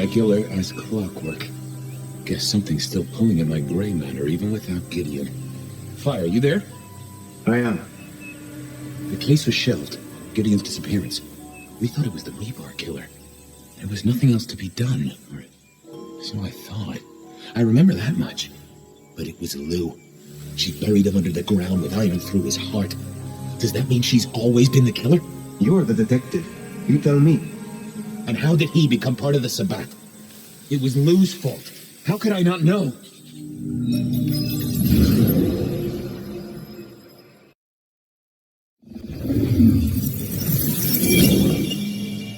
regular as clockwork. Guess something's still pulling at my gray matter even without Gideon. Fire, you there? I am. The case was shelved. Gideon's disappearance. We thought it was the rebar killer. There was nothing else to be done. Or so I thought. I remember that much. But it was Lou. She buried him under the ground with iron through his heart. Does that mean she's always been the killer? You're the detective. You tell me. And how did he become part of the Sabbath? It was Lou's fault. How could I not know?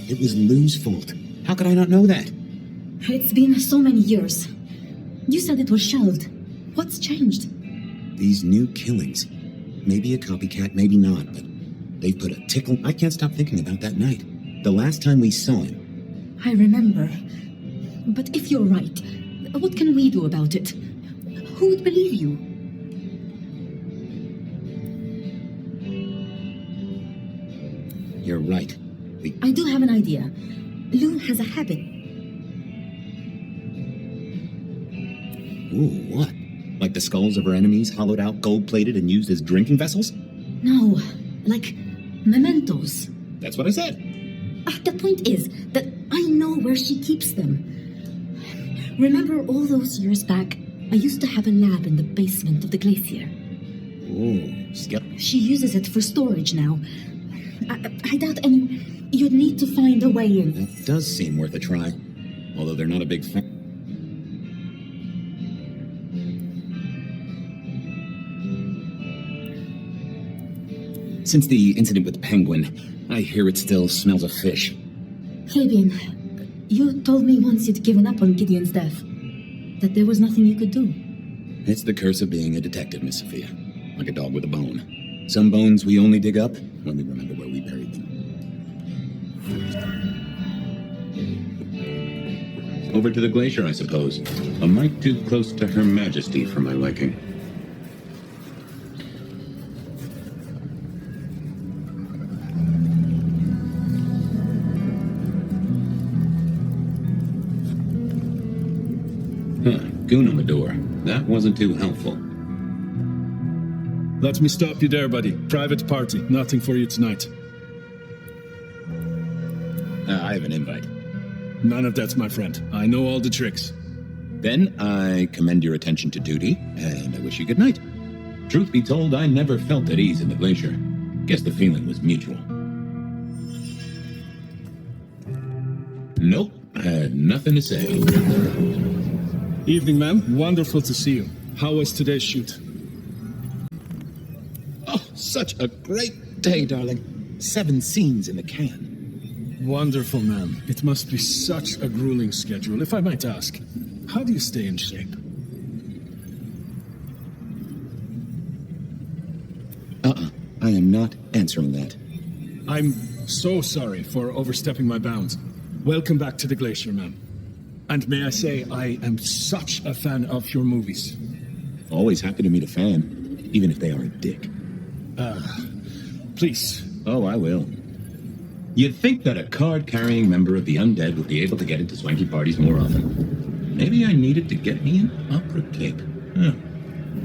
It was Lou's fault. How could I not know that? It's been so many years. You said it was shelved. What's changed? These new killings. Maybe a copycat, maybe not, but they've put a tickle. I can't stop thinking about that night. The last time we saw him. I remember. But if you're right, what can we do about it? Who would believe you? You're right. I do have an idea. Lou has a habit. Ooh, what? Like the skulls of her enemies, hollowed out, gold-plated, and used as drinking vessels? No, like mementos. That's what I said. The point is that I know where she keeps them. Remember all those years back, I used to have a lab in the basement of the glacier. Ooh, skeptical. She uses it for storage now. I doubt any... You'd need to find a way in. That does seem worth a try. Although they're not a big fan. Since the incident with the penguin, I hear it still smells of fish. Fabian, you told me once you'd given up on Gideon's death. That there was nothing you could do. It's the curse of being a detective, Miss Sophia. Like a dog with a bone. Some bones we only dig up when we remember where we buried them. Over to the glacier, I suppose. A mite too close to Her Majesty for my liking. Goon on the door. That wasn't too helpful. Let me stop you there, buddy. Private party. Nothing for you tonight. I have an invite. None of that's my friend. I know all the tricks. Then I commend your attention to duty, and I wish you good night. Truth be told, I never felt at ease in the glacier. Guess the feeling was mutual. Nope, I had nothing to say. Evening, ma'am. Wonderful to see you. How was today's shoot? Oh, such a great day, darling. 7 scenes in the can. Wonderful, ma'am. It must be such a grueling schedule. If I might ask, how do you stay in shape? I am not answering that. I'm so sorry for overstepping my bounds. Welcome back to the glacier, ma'am. And may I say, I am such a fan of your movies. Always happy to meet a fan, even if they are a dick. Please. Oh, I will. You'd think that a card-carrying member of the undead would be able to get into swanky parties more often. Maybe I needed to get me an opera cape. Huh.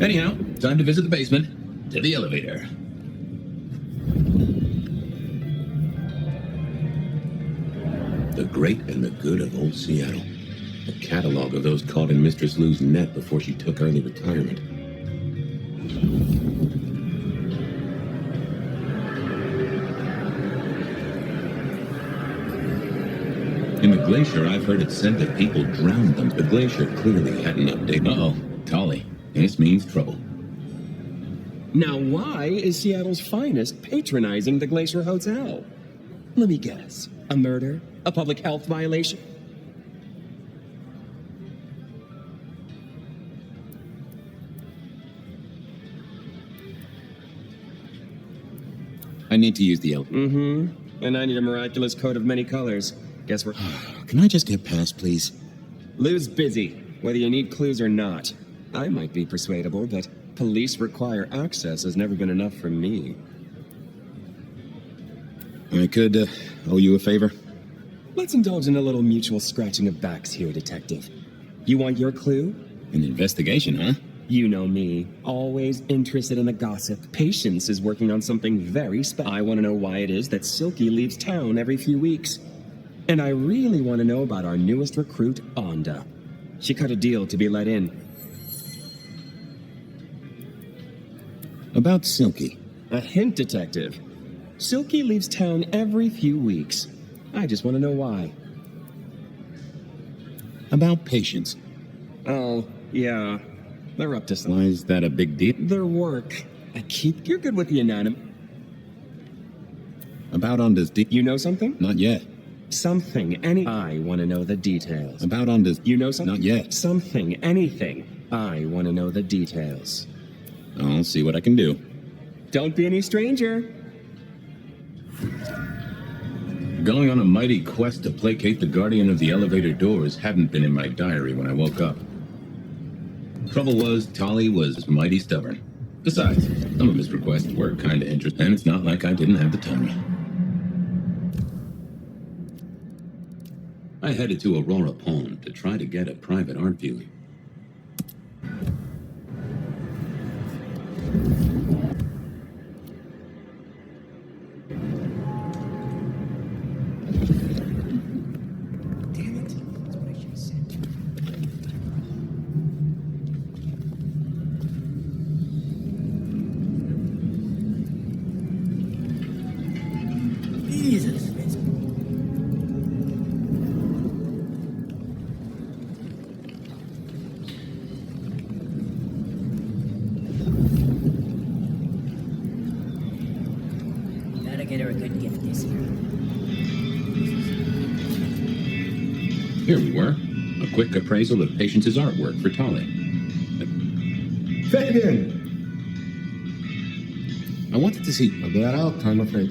Anyhow, time to visit the basement. To the elevator. The great and the good of old Seattle. A catalog of those caught in Mistress Lou's net before she took early retirement. In the glacier, I've heard it said that people drowned them. The glacier clearly hadn't updated. Uh-oh, Tolly. This means trouble. Now, why is Seattle's finest patronizing the Glacier Hotel? Let me guess. A murder? A public health violation? I need to use the elevator. Mm-hmm. And I need a miraculous coat of many colors. Guess we're... Can I just get past, please? Lou's busy, whether you need clues or not. I might be persuadable, but police require access has never been enough for me. I could owe you a favor. Let's indulge in a little mutual scratching of backs here, Detective. You want your clue? An investigation, huh? You know me, always interested in the gossip. Patience is working on something very special. I want to know why it is that Silky leaves town every few weeks. And I really want to know about our newest recruit, Onda. She cut a deal to be let in. About Silky. A hint, Detective. Silky leaves town every few weeks. I just want to know why. About Patience. Oh, yeah. They're up to something. Why is that a big deal? Their work. You're good with the anatomy. About Onda's You know something? Not yet. Something, I want to know the details. About Onda's You know something? Not yet. Something, anything. I want to know the details. I'll see what I can do. Don't be any stranger. Going on a mighty quest to placate the guardian of the elevator doors hadn't been in my diary when I woke up. Trouble was, Tolly was mighty stubborn. Besides, some of his requests were kinda interesting, and it's not like I didn't have the time. I headed to Aurora Pond to try to get a private art viewing. Gotta get her a good gift this year. Here we were. A quick appraisal of Patience's artwork for Tolly. Fabian! I wanted to see... They are out, I'm afraid.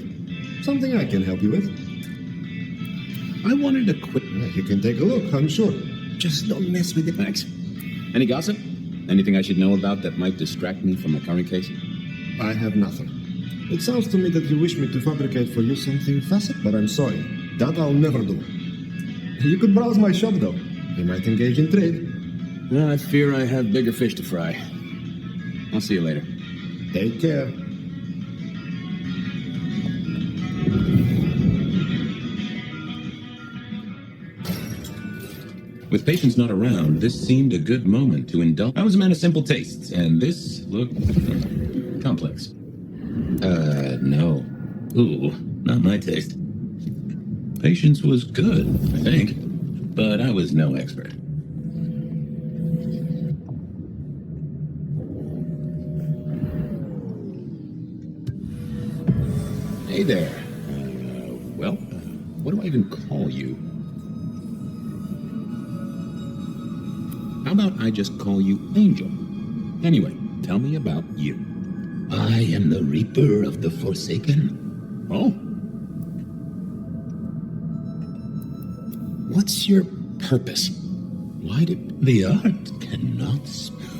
Something I can help you with? I wanted a quick... Yeah, you can take a look, I'm sure. Just don't mess with the facts. Any gossip? Anything I should know about that might distract me from my current case? I have nothing. It sounds to me that you wish me to fabricate for you something facet, but I'm sorry. That I'll never do. You could browse my shop, though. You might engage in trade. Well, I fear I have bigger fish to fry. I'll see you later. Take care. With Patience not around, this seemed a good moment to indulge. I was a man of simple tastes, and this looked complex. No. Ooh, not my taste. Patience was good, I think, but I was no expert. Hey there. What do I even call you? How about I just call you Angel? Anyway, tell me about you. I am the Reaper of the Forsaken. Oh? What's your purpose? Why did the art cannot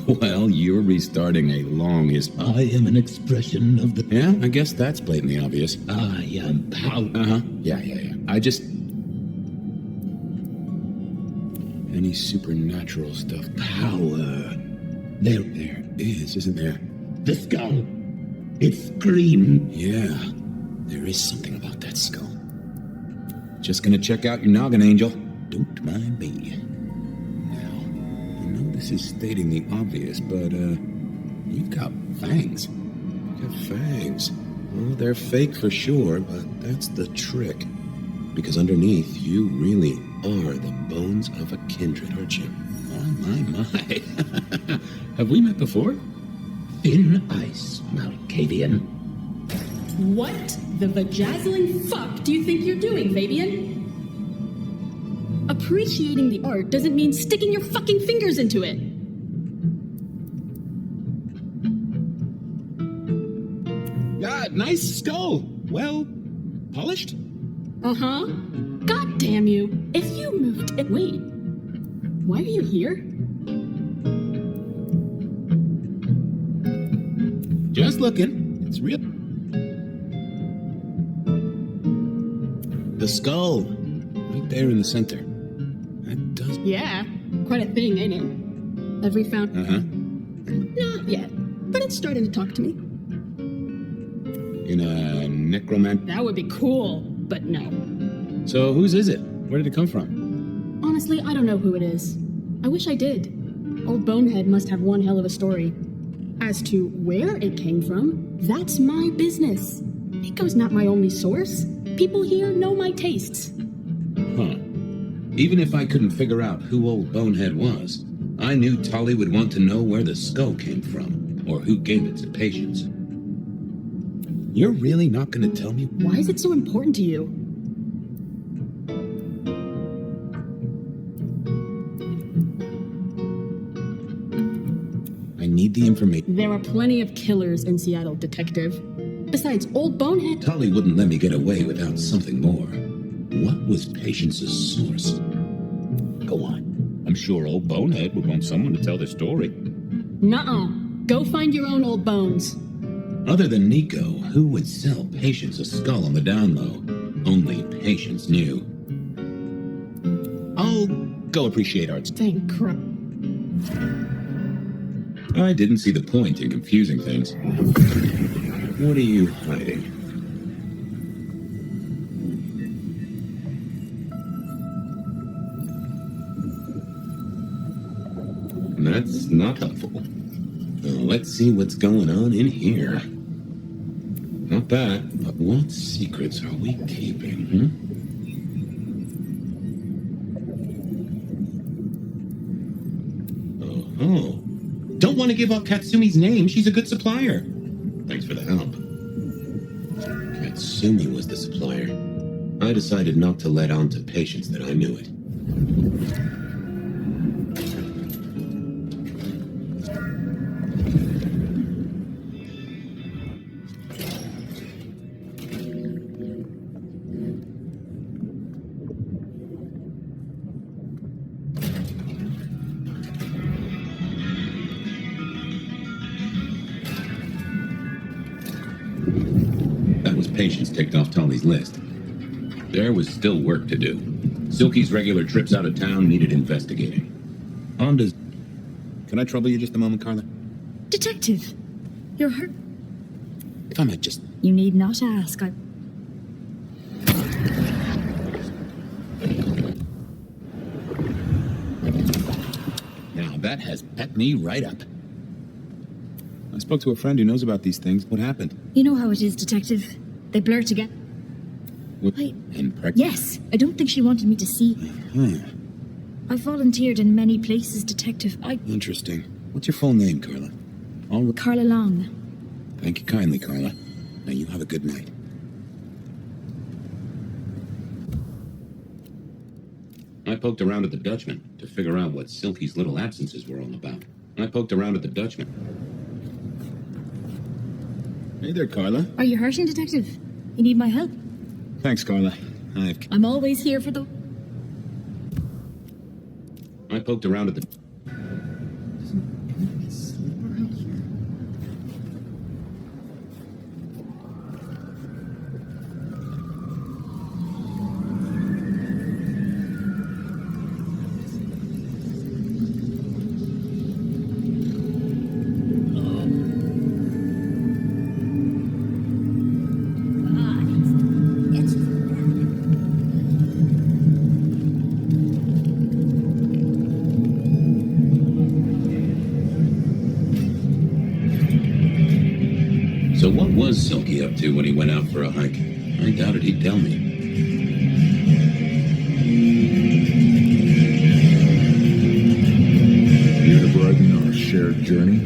Well, you're restarting a long history. I am an expression of the... Yeah, I guess that's blatantly obvious. I am power. Uh-huh. Yeah. I just... Any supernatural stuff. Power. There is, isn't there? The skull. It's green. Yeah, there is something about that skull. Just gonna check out your noggin, Angel. Don't mind me. Now, I know this is stating the obvious, but, you've got fangs. You've got fangs. Well, they're fake for sure, but that's the trick. Because underneath, you really are the bones of a kindred, aren't you? My. Have we met before? Thin ice, Malkavian. What the vajazzling fuck do you think you're doing, Fabian? Appreciating the art doesn't mean sticking your fucking fingers into it. Nice skull. Well, polished? Uh-huh. God damn you. If you moved it... Wait. Why are you here? Just looking. It's real. The skull. Right there in the center. That does... Yeah, quite a thing, ain't it? Have we found... Uh-huh. Not yet, but it's starting to talk to me. In a necromancer... That would be cool, but no. So whose is it? Where did it come from? Honestly, I don't know who it is. I wish I did. Old Bonehead must have one hell of a story. As to where it came from, that's my business. Nico's not my only source. People here know my tastes. Huh. Even if I couldn't figure out who old Bonehead was, I knew Tolly would want to know where the skull came from, or who gave it to Patience. You're really not going to tell me? Why is it so important to you? I need the information. There are plenty of killers in Seattle, Detective. Besides, old Bonehead... Tolly wouldn't let me get away without something more. What was Patience's source? Go on. I'm sure old Bonehead would want someone to tell the story. Nuh-uh. Go find your own old bones. Other than Nico, who would sell Patience a skull on the down low? Only Patience knew. I'll go appreciate arts. Thank crap. I didn't see the point in confusing things. What are you hiding? That's not helpful. Let's see what's going on in here. Not that, but what secrets are we keeping, Oh. Don't want to give up Katsumi's name. She's a good supplier. Thanks for the help. Katsumi was the supplier. I decided not to let on to Patience that I knew it. Patience ticked off Tolly's list. There was still work to do. Silky's regular trips out of town needed investigating. Honda's... Can I trouble you just a moment, Carla? Detective, you're hurt. If I might just... You need not ask. Now that has pepped me right up. I spoke to a friend who knows about these things. What happened? You know how it is, Detective. They blur together. Yes, I don't think she wanted me to see. I volunteered in many places, Detective. Interesting. What's your full name, Carla? Carla Long. Thank you kindly, Carla. Now you have a good night. I poked around at the Dutchman to figure out what Silky's little absences were all about. Hey there, Carla. Are you hurting, Detective? You need my help? Thanks, Carla. I'm always here for the... I poked around at the... So what was Silky up to when he went out for a hike? I doubted he'd tell me. Here to brighten our shared journey?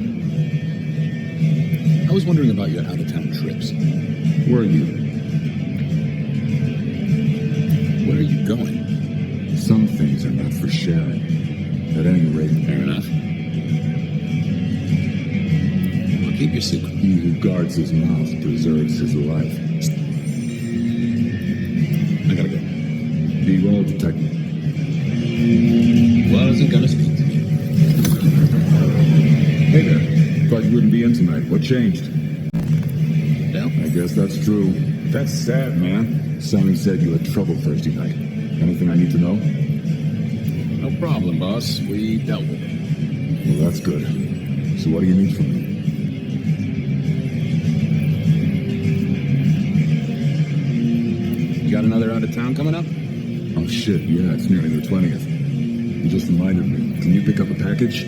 I was wondering about your out-of-town trips. Where are you? Where are you going? Some things are not for sharing. At any rate, Fair enough. I'll keep your secret. He who guards his mouth preserves his life. I gotta go. Be well, Detective. Wasn't gonna speak to me. Hey there. Thought you wouldn't be in tonight. What changed? Well, I guess that's true. That's sad, man. Sonny said you had trouble Thursday night. Anything I need to know? No problem, boss. We dealt with it. Well, that's good. So what do you need from me? You got another out of town coming up? Oh shit, yeah, it's nearly the 20th. You just reminded me. Can you pick up a package?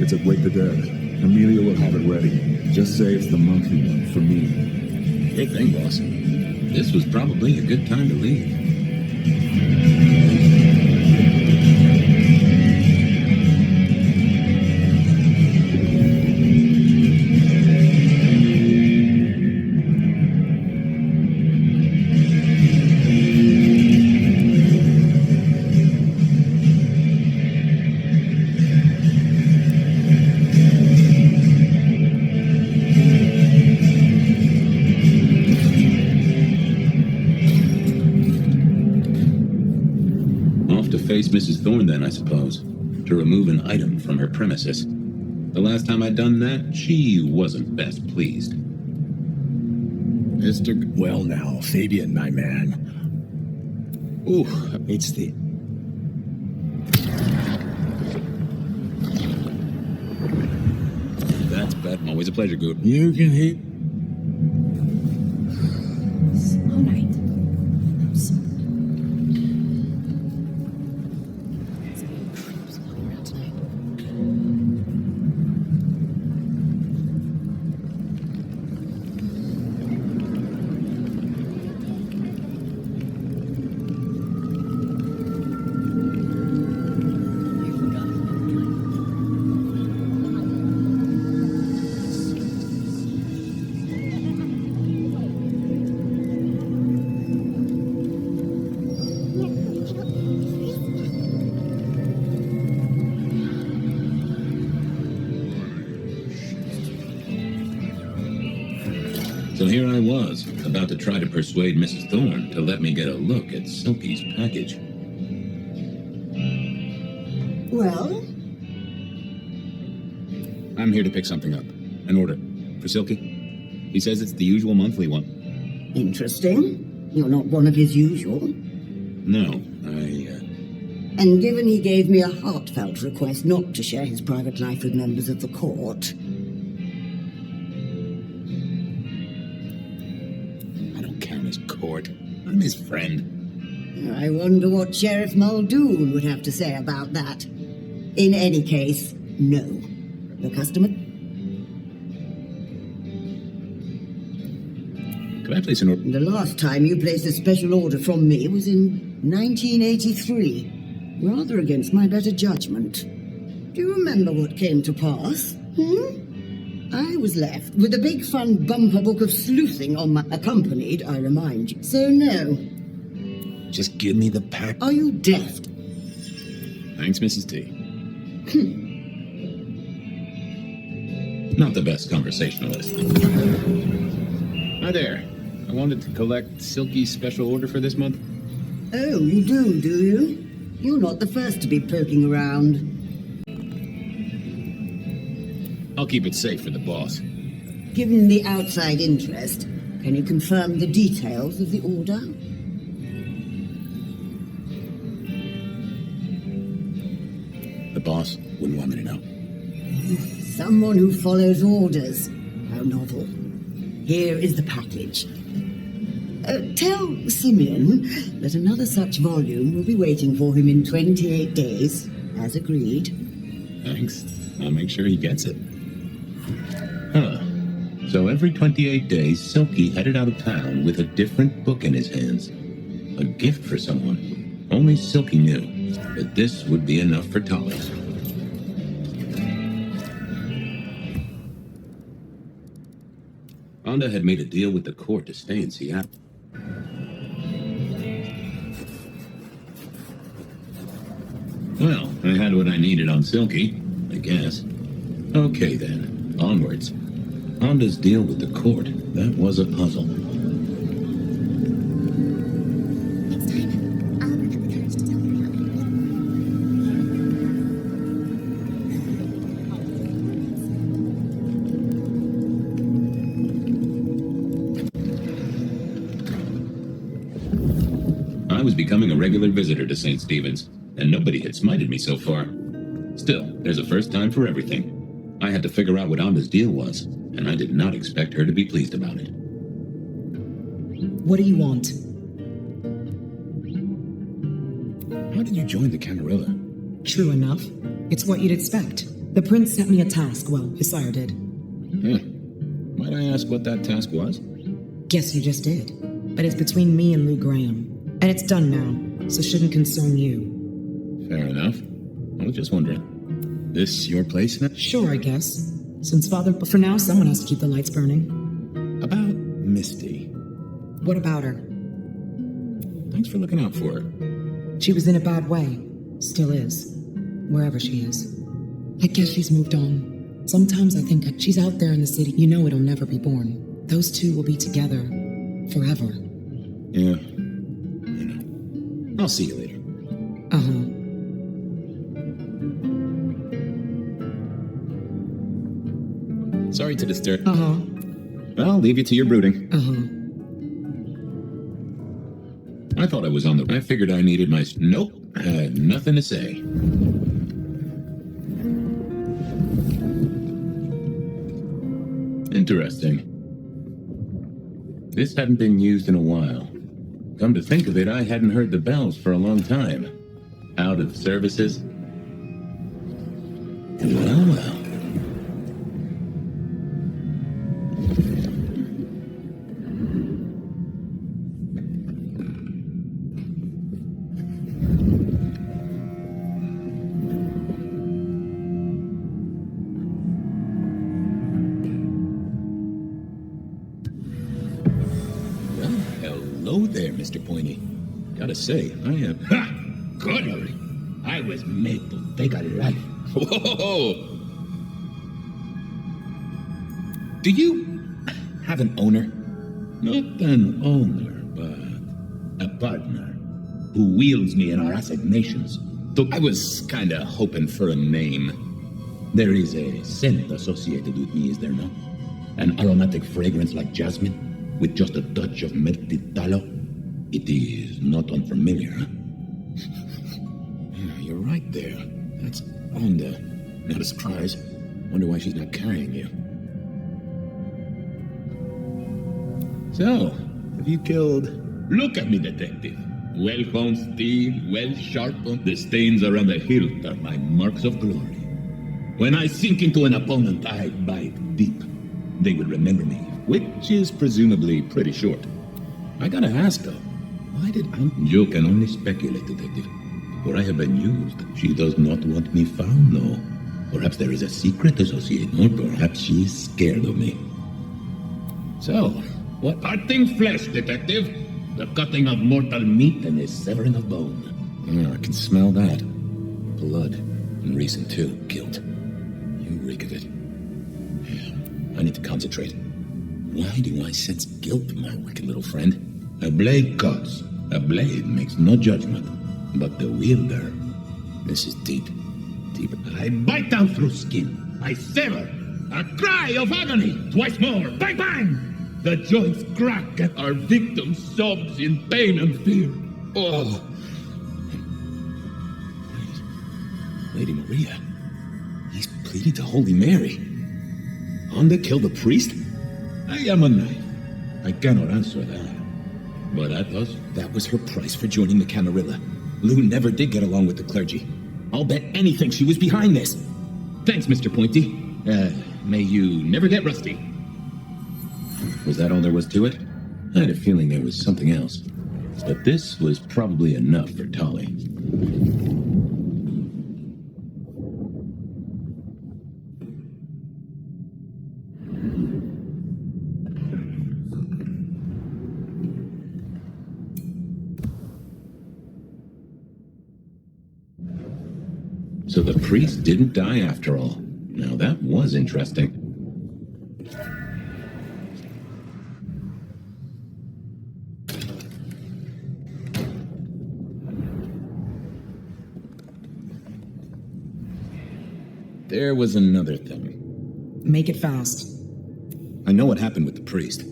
It's at Wake the Dead. Amelia will have it ready. Just say it's the monthly one for me. Good thing, boss. This was probably a good time to leave. Face Mrs. Thorne then, I suppose, to remove an item from her premises. The last time I'd done that, she wasn't best pleased. Well now, Fabian, my man. Ooh, it's the... That's bad. Always a pleasure, Goot. You can hit... All right. I'm sorry. So here I was, about to try to persuade Mrs. Thorne to let me get a look at Silky's package. Well? I'm here to pick something up. An order. For Silky. He says it's the usual monthly one. Interesting. You're not one of his usual. No, And given he gave me a heartfelt request not to share his private life with members of the court... I don't count as court. I'm his friend. I wonder what Sheriff Muldoon would have to say about that. In any case, no. The customer... Could I place an order? The last time you placed a special order from me was in 1983. Rather against my better judgment. Do you remember what came to pass? I was left with a big fun bumper book of sleuthing on my... Accompanied, I remind you. So no. Just give me the pack. Are you deaf? Thanks, Mrs. T. not the best conversationalist. Hi there. I wanted to collect Silky's special order for this month. Oh, you do you? You're not the first to be poking around. I'll keep it safe for the boss. Given the outside interest, can you confirm the details of the order? The boss wouldn't want me to know. Someone who follows orders. How novel. Here is the package. Tell Simeon that another such volume will be waiting for him in 28 days, as agreed. Thanks. I'll make sure he gets it. Huh. So every 28 days, Silky headed out of town with a different book in his hands. A gift for someone. Only Silky knew that this would be enough for Tolly. Honda had made a deal with the court to stay in Seattle. Well, I had what I needed on Silky, I guess. Okay then, onwards. Honda's deal with the court, that was a puzzle. Next time, I'll have the courage to tell her how. I was becoming a regular visitor to St. Stephen's, and nobody had smited me so far. Still, there's a first time for everything. I had to figure out what Amda's deal was, and I did not expect her to be pleased about it. What do you want? How did you join the Camarilla? True enough. It's what you'd expect. The prince sent me a task, well, his sire did. Might I ask what that task was? Guess you just did. But it's between me and Lou Graham. And it's done now, so shouldn't concern you. Fair enough. I was just wondering. This your place now? Sure, I guess. Since Father, but for now, someone has to keep the lights burning. About Misty. What about her? Thanks for looking out for her. She was in a bad way. Still is. Wherever she is. I guess she's moved on. Sometimes I think she's out there in the city. You know it'll never be born. Those two will be together. Forever. Yeah. I'll see you later. Sorry to disturb. I'll leave you to your brooding. I thought I was on the... I figured I needed my... Nope. I had nothing to say. Interesting. This hadn't been used in a while. Come to think of it, I hadn't heard the bells for a long time. Out of services? Well, well. Hello there, Mr. Pointy. Gotta say, I am... Ha! Good. I was made to take a life. Whoa! Do you have an owner? Not an owner, but a partner who wields me in our assignations. I was kinda hoping for a name. There is a scent associated with me, is there not? An aromatic fragrance like jasmine, with just a touch of melted tallow. It is not unfamiliar, huh? Yeah, you're right there. That's Onda. Not a surprise. Wonder why she's not carrying you. So, have you killed... Look at me, detective. Well-honed steel, well-sharpened. The stains around the hilt are my marks of glory. When I sink into an opponent, I bite deep. They will remember me, which is presumably pretty short. I gotta ask, though. Why did You can only speculate, detective. For I have been used. She does not want me found, no. Perhaps there is a secret associated, or perhaps she is scared of me. So, what? Parting flesh, detective. The cutting of mortal meat and the severing of bone. Yeah, I can smell that. Blood. And recent, too. Guilt. You reek of it. I need to concentrate. Why do I sense guilt, my wicked little friend? A blade cuts. A blade makes no judgment. But the wielder... This is deep. Deep. I bite down through skin. I sever. A cry of agony. Twice more. Bang, bang! The joints crack and our victim sobs in pain and fear. Oh! Wait. Lady Maria. He's pleading to Holy Mary. Onda killed the priest? I am a knight. I cannot answer that. But Athos... That was her price for joining the Camarilla. Lou never did get along with the clergy. I'll bet anything she was behind this. Thanks, Mr. Pointy. May you never get rusty. Was that all there was to it? I had a feeling there was something else. But this was probably enough for Tolly. So the priest didn't die after all. Now that was interesting. There was another thing. Make it fast. I know what happened with the priest.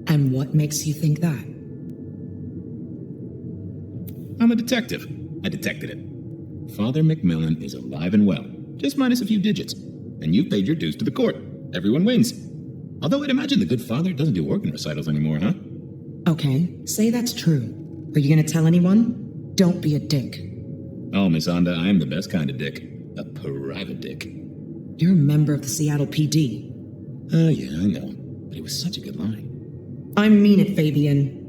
And what makes you think that? I'm a detective. I detected it. Father Macmillan is alive and well, just minus a few digits. And you've paid your dues to the court. Everyone wins. Although I'd imagine the good father doesn't do organ recitals anymore, huh? Okay, say that's true. Are you gonna tell anyone? Don't be a dick. Oh, Miss Onda, I am the best kind of dick. A private dick. You're a member of the Seattle PD. Yeah, I know. But it was such a good line. I mean it, Fabian.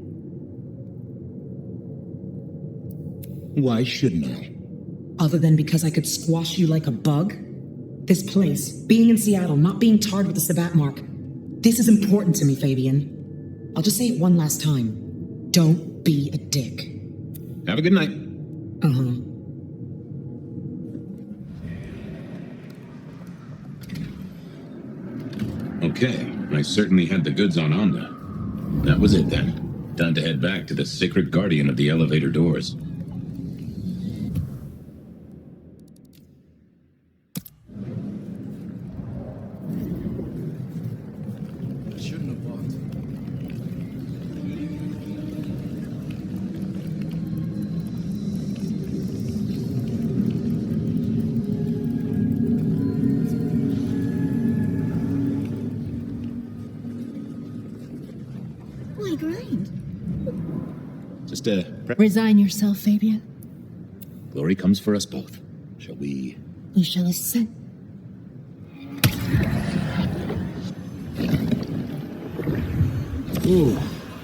Why shouldn't I? Other than because I could squash you like a bug? This place, being in Seattle, not being tarred with the Sabat mark. This is important to me, Fabian. I'll just say it one last time. Don't be a dick. Have a good night. Uh-huh. Okay, I certainly had the goods on Onda. That was it then. Time to head back to the sacred guardian of the elevator doors. Shouldn't have bought. Why grind? Just, Resign yourself, Fabian. glory comes for us both. Shall we? You shall ascend. Ooh,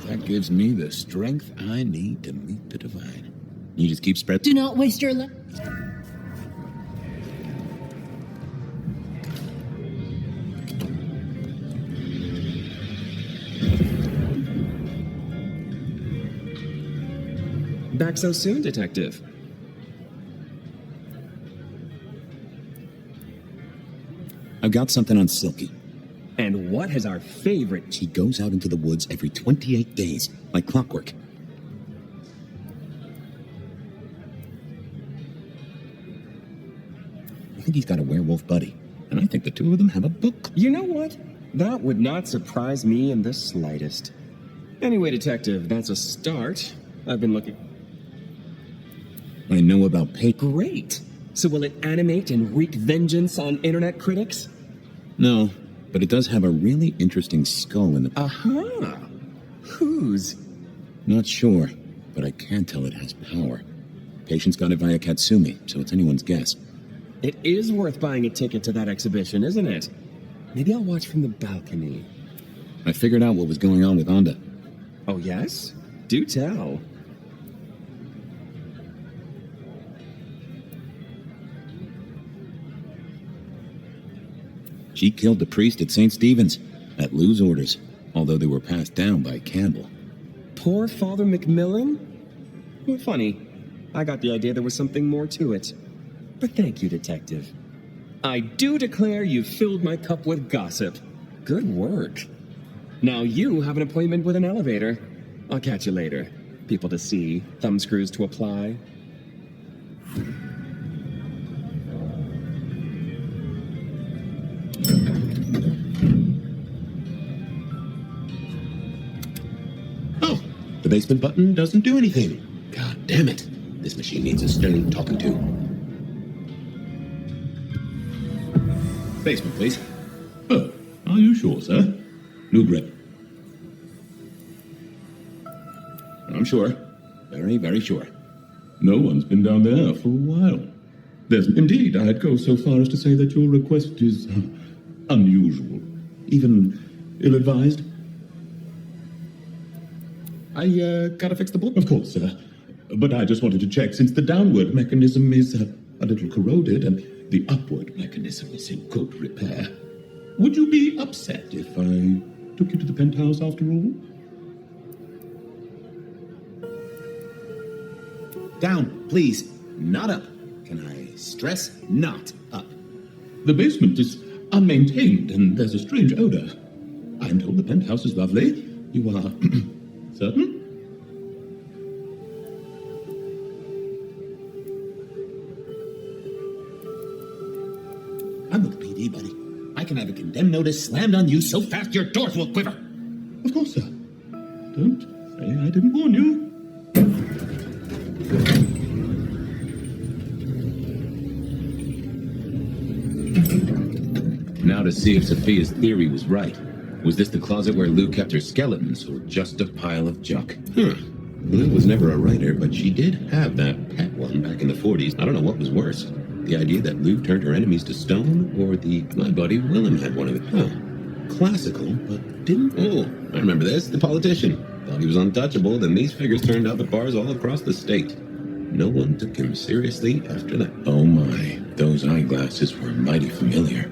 that gives me the strength I need to meet the divine. You just keep spreading. Do not waste your life. Back so soon, Detective? I've got something on Silky. And what has our favorite... She goes out into the woods every 28 days, like clockwork. I think he's got a werewolf buddy, and I think the two of them have a book. You know what? That would not surprise me in the slightest. Anyway, Detective, that's a start. I've been looking... I know about paper. Great! So will it animate and wreak vengeance on internet critics? No, but it does have a really interesting skull in the... Aha! Whose? Not sure, but I can tell it has power. Patients got it via Katsumi, so it's anyone's guess. It is worth buying a ticket to that exhibition, isn't it? Maybe I'll watch from the balcony. I figured out what was going on with Onda. Oh, yes? Do tell. She killed the priest at St. Stephen's, at Lou's orders, although they were passed down by Campbell. Poor Father Macmillan? Well, funny. I got the idea there was something more to it. But thank you, Detective. I do declare you've filled my cup with gossip. Good work. Now you have an appointment with an elevator. I'll catch you later. People to see, thumbscrews to apply. Oh, the basement button doesn't do anything. God damn it. This machine needs a stern talking to. Basement, please. Oh, are you sure, sir? New grip. I'm sure. Very, very sure. No one's been down there for a while. There's indeed, I'd go so far as to say that your request is unusual, even ill-advised. I gotta fix the book, of course, sir. But I just wanted to check, since the downward mechanism is a little corroded and the upward mechanism is in good repair. Would you be upset if I took you to the penthouse after all? Down, please. Not up. Can I stress not up? The basement is unmaintained and there's a strange odor. I'm told the penthouse is lovely. You are certain? I'm with the PD, buddy. I can have a condemned notice slammed on you so fast your doors will quiver. Of course, sir. Don't say I didn't warn you. Now to see if Sophia's theory was right. Was this the closet where Lou kept her skeletons, or just a pile of junk? Lou was never a writer, but she did have that pet one back in the 40s. I don't know what was worse. The idea that Lou turned her enemies to stone, or my buddy Willem had one of it. Classical, but didn't... Oh, I remember this. The politician. Thought he was untouchable, then these figures turned up at bars all across the state. No one took him seriously after that. Oh my, those eyeglasses were mighty familiar.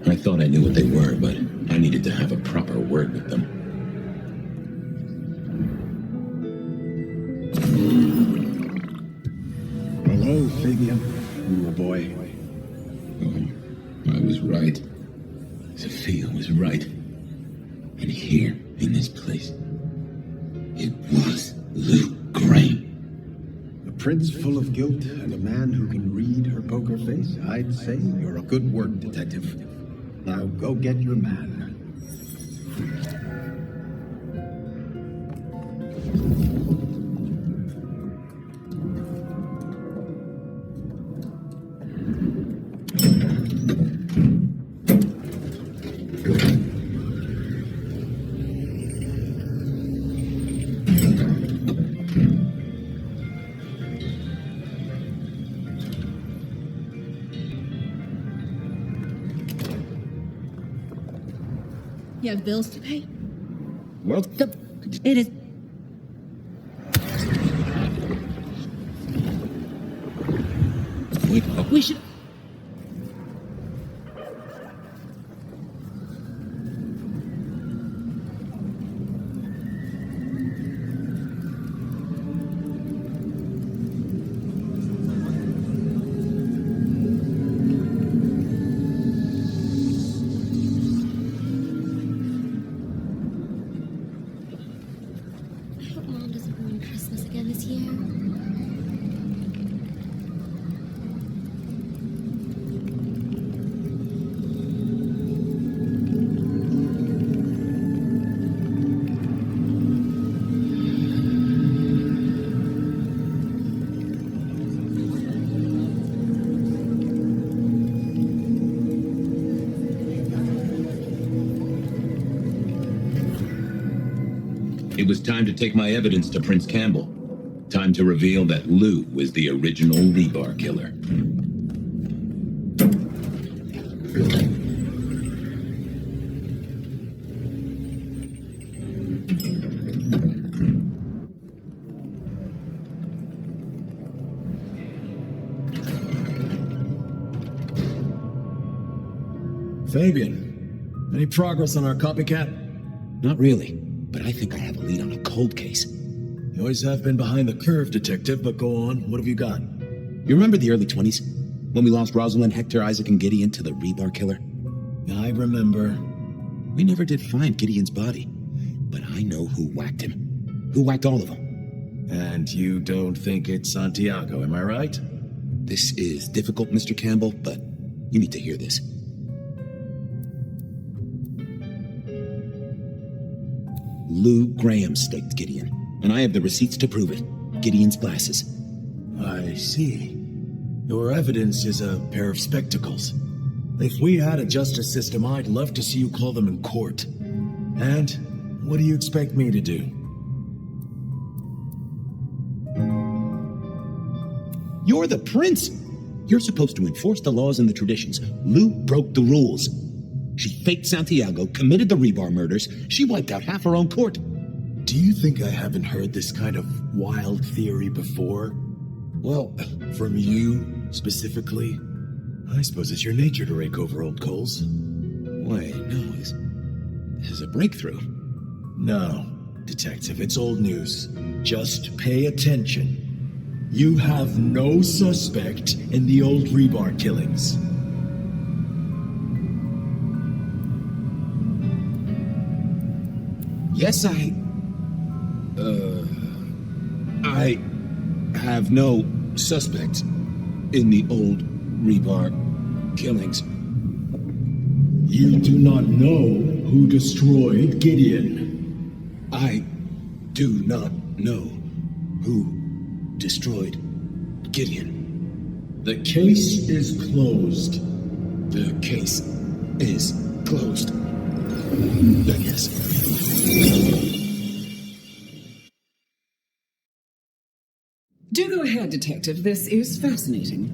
I thought I knew what they were, but I needed to have a proper word with them. Hello, Fabian, little boy. Oh, I was right. Sophia was right. And here, in this place, it was Lou Graham. A prince full of guilt and a man who can read her poker face? I'd say you're a good work, detective. Now go get your man. You have bills to pay? Well, It is. We should. Mom doesn't ruin Christmas again this year. It was time to take my evidence to Prince Campbell. Time to reveal that Lou was the original rebar killer. Fabian, any progress on our copycat? Not really, but I think I have a lead on a cold case. You always have been behind the curve, detective, but go on. What have you got? You remember the early 20s? When we lost Rosalind, Hector, Isaac, and Gideon to the rebar killer? I remember. We never did find Gideon's body, but I know who whacked him. Who whacked all of them. And you don't think it's Santiago, am I right? This is difficult, Mr. Campbell, but you need to hear this. Lou Graham staked Gideon, and I have the receipts to prove it. Gideon's glasses. I see. Your evidence is a pair of spectacles. If we had a justice system, I'd love to see you call them in court. And what do you expect me to do? You're the prince! You're supposed to enforce the laws and the traditions. Lou broke the rules. She faked Santiago, committed the rebar murders. She wiped out half her own court. Do you think I haven't heard this kind of wild theory before? Well, from you, specifically? I suppose it's your nature to rake over old coals. Wait, no, this is a breakthrough. No, detective, it's old news. Just pay attention. You have no suspect in the old rebar killings. Yes, I have no suspects in the old rebar killings. You do not know who destroyed Gideon. I do not know who destroyed Gideon. The case is closed. The case is closed. Yes. Do go ahead, Detective. This is fascinating.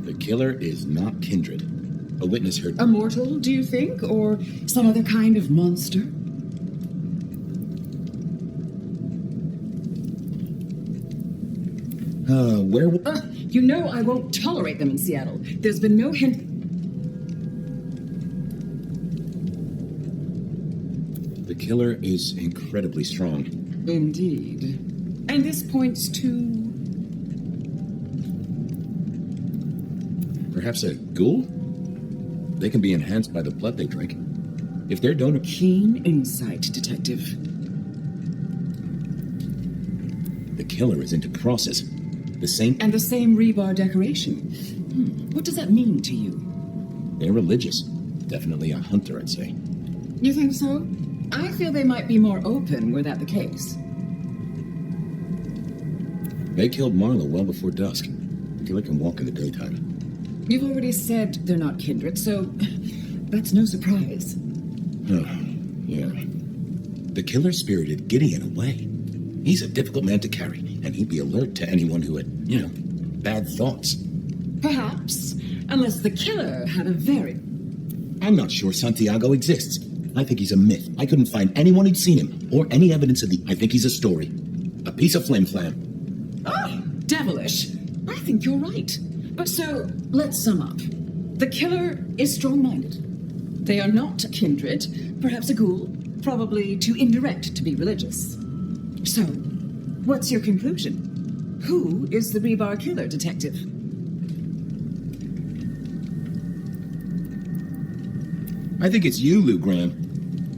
The killer is not Kindred. A witness heard... A mortal, do you think? Or some other kind of monster? Where... You know I won't tolerate them in Seattle. There's been no hint... The killer is incredibly strong. Indeed. And this points to... Perhaps a ghoul? They can be enhanced by the blood they drink. If their donor... Keen insight, Detective. The killer is into crosses. The same... And the same rebar decoration. What does that mean to you? They're religious. Definitely a hunter, I'd say. You think so? I feel they might be more open were that the case. They killed Marlowe well before dusk. The killer can walk in the daytime. You've already said they're not kindred, so that's no surprise. Oh, yeah. The killer spirited Gideon away. He's a difficult man to carry, and he'd be alert to anyone who had, bad thoughts. Perhaps, unless the killer had a very... I'm not sure Santiago exists. I think he's a myth. I couldn't find anyone who'd seen him, or any evidence of the... I think he's a story. A piece of flim-flam. Oh, devilish. I think you're right. But so, let's sum up. The killer is strong-minded. They are not kindred, perhaps a ghoul, probably too indirect to be religious. So, what's your conclusion? Who is the rebar killer, Detective? I think it's you, Lou Graham.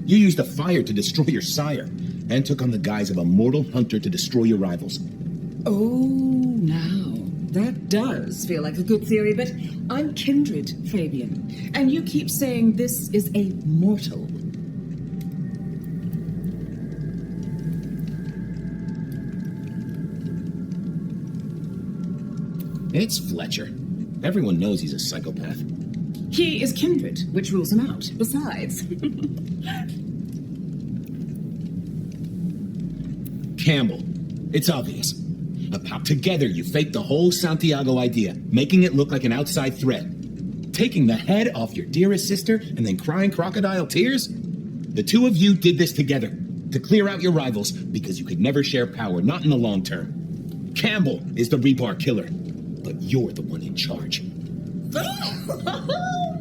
You used the fire to destroy your sire, and took on the guise of a mortal hunter to destroy your rivals. Oh, now. That does feel like a good theory, but I'm kindred, Fabian. And you keep saying this is a mortal. It's Fletcher. Everyone knows he's a psychopath. He is kindred, which rules him out. Besides... Campbell. It's obvious. Together, you faked the whole Santiago idea, making it look like an outside threat. Taking the head off your dearest sister and then crying crocodile tears? The two of you did this together, to clear out your rivals, because you could never share power, not in the long term. Campbell is the rebar killer, but you're the one in charge.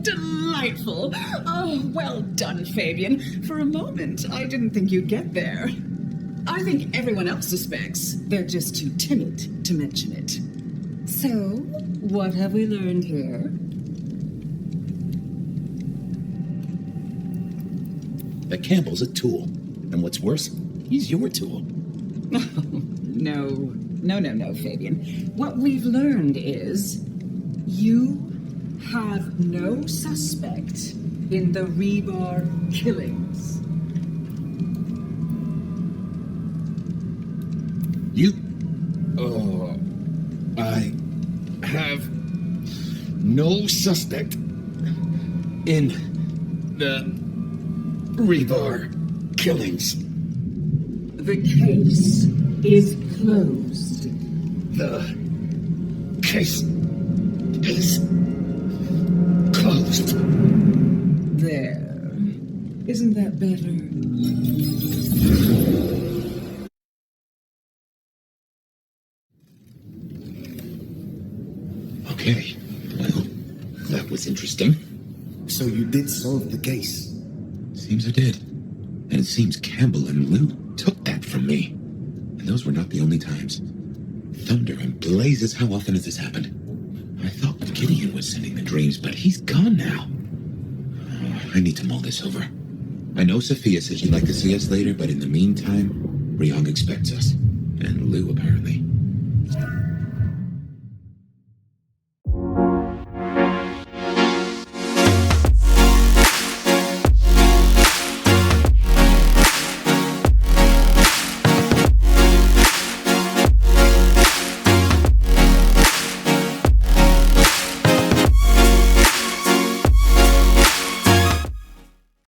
Delightful. Oh, well done, Fabian. For a moment, I didn't think you'd get there. I think everyone else suspects. They're just too timid to mention it. So, what have we learned here? That Campbell's a tool. And what's worse, he's your tool. No, Fabian. What we've learned is you have no suspect in the rebar killings. I have no suspect in the rebar killings. The case is closed. The case is closed. There. Isn't that better? Okay. Well, that was interesting. So you did solve the case? Seems I did. And it seems Campbell and Lou took that from me. And those were not the only times. Thunder and blazes, how often has this happened? I thought Gideon was sending the dreams, but he's gone now. I need to mull this over. I know Sophia says she'd like to see us later, but in the meantime, Ryong expects us. And Lou, apparently.